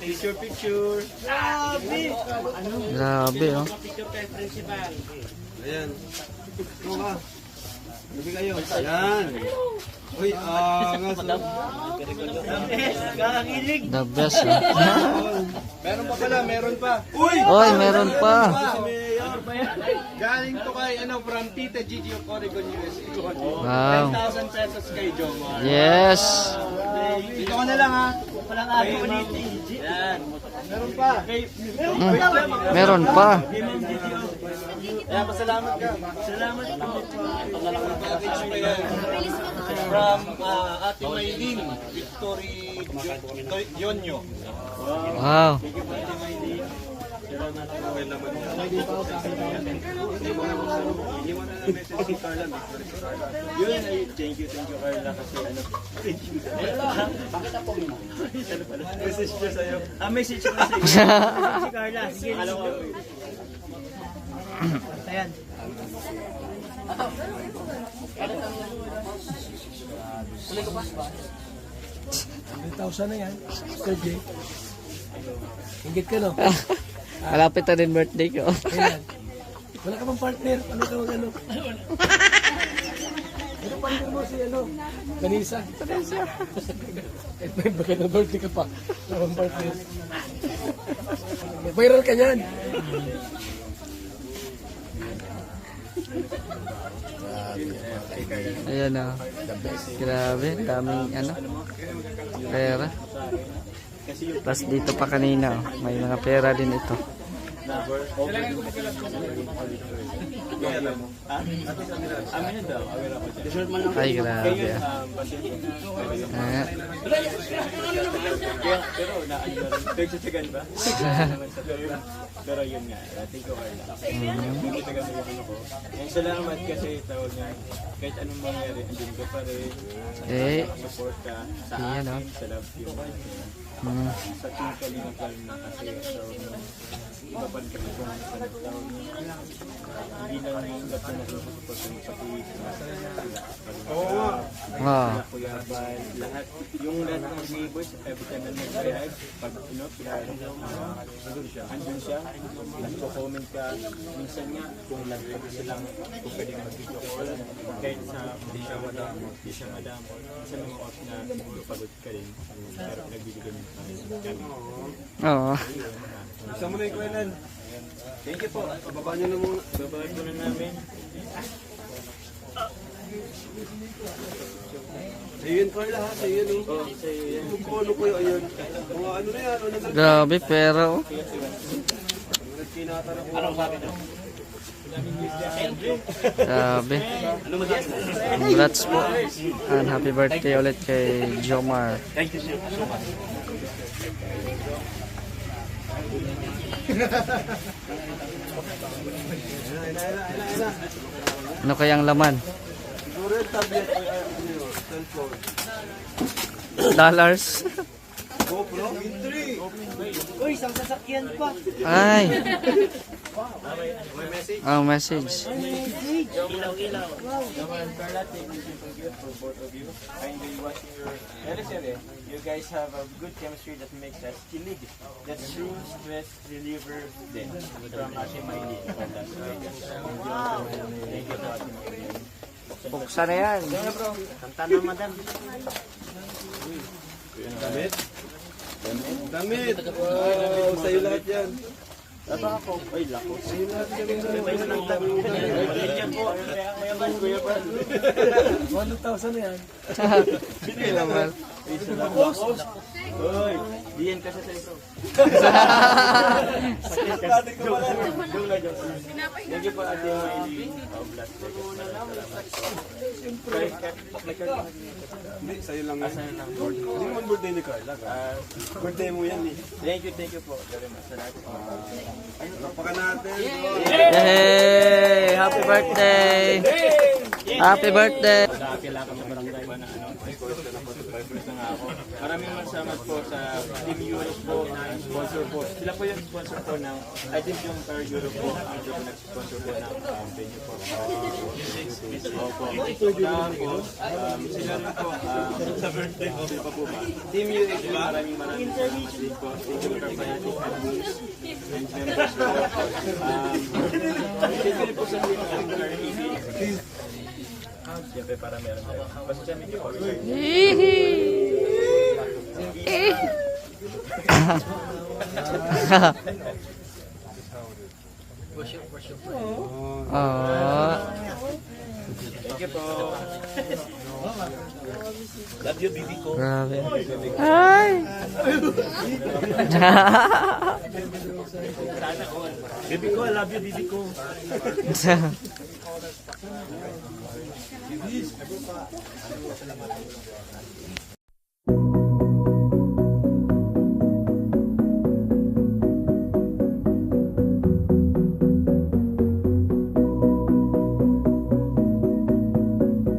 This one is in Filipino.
Picture, picture. Grabe! Grabe, oh. Picture kay principal. Ayan. Ito ka. Gabi kayo. Ayan. Uy, angas. Kakakilig. The best, oh. Meron pa pala, meron pa. Uy! Oy, meron pa. Si Mayor. Galing to kay, from Tita Gigi of Oregon, USA. Wow. 10,000 pesos kay Jomar. Yes. Dito ka na lang ha. Walang ako ulit. Yan. Meron pa. Meron pa. Kaya pasalamat ka. Salamat po. Package pa yan. From Ate Maylin, Victory Yonyo. Wow. Yun ay thank you Carla kasi ano. Bakit ako mo? Message niya sa'yo. Message ko sa si Carla. Sige. Ayan. Tuloy ko pa. 1,000 na yan. Mr. J. Ingit ka, no? Malapit na din birthday ko. Ayan. Wala ka bang partner? Ano ka mag-ano? Ano partner mo si ano? Vanessa. Eh, baka na birthday ka pa. Wala bang partner? Viral ka yan. Ayan, oh. Grabe, daming ano. Pera. Tapos dito pa kanina, oh. May mga pera din ito. Ay, grabe, ah. Ah. Pero nagsasagan ba? Pero yun nga, thank you Carla. Nagsasagan mo yung ano ko. And salamat kasi tawag nga, kahit anong mangyari, andun ka pa rin. Eh, Support ka sa Ayan, akin, oh. sa love you. Sa team Kalinga Kalma kasi tawag nga, iba pa rin kami kung ano tawag nga. Hindi lang yung lahat na nagsusupport mo sa tuwid. Oo nga. wow. Kuya Bal, lahat, yung lahat ng neighbors, every time na nag-react, pag andun siya, nagko-comment ka, minsan nga, kung nag-react silang, kung pwede mag-video call, kahit sa hindi siya madam, minsan mga off na pagod ka rin, pero nagbibigyan mo kami. Oo. Isa mo na yung kwenan. Thank you po. Bababa niyo na muna. Babawin ko na namin. Sa'yo yun, Carla ha. Sa'yo yun. Oh, sa'yo yan. Yung pono ko yun. Ayun. Mga ano na yan. Ano na. Grabe, pera, oh. Kinata na ko. Anong sabi na? Grabe. Congrats po. And happy birthday ulit kay Jomar. Thank you so much. Ano kayang laman? Siguro yung tablet ko yung cellphone. Dollars? GoPro? Uy, isang sasakyan pa. Ay. May message? Oh, message. Ilaw. Carla, thank you for both of you. Kindly watching your teleserye. You guys have a good chemistry that makes us kilig. That's true stress reliever din. From Ate Maylin. Thank you for watching. Buksan na yan. Kanta na madam. Damit? Damit! Wow! Sa'yo lahat yan. Tata ako. Ay, lako. Sa'yo lahat yan. May nang damit. Yan po. Kuya Bal. 1,000 na yan. Hindi naman. Uy, diyan kasi sa ito. Thank you po Ate Maylin. Hindi, sa'yo lang yan. Sa'yo lang. Hindi naman birthday ni Carla. Birthday mo yan eh. Thank you po. Very much. Salamat po. Napaka natin. Yay! Happy birthday! Happy birthday! Kailangan sa barangay ba na ano? Cruz na nga ako. Maraming salamat po sa Team Europe po, sponsor po. Sila po yung sponsor po ng, I think yung Entire Europe po, ang nag-sponsor po ng venue po. Opo. Tapos, sila rin po, sa birthday po, sila pa po ba? Team Europe, maraming salamat din po. Thank you for Fanatic and Boost and members po. Thank you po sa team ng Entire TV. Siyempre para meron tayo. Basta siya medyo Thank you po. Love you, bibi ko. Grabe. Ay! Bibi ko, I love you, bibi ko.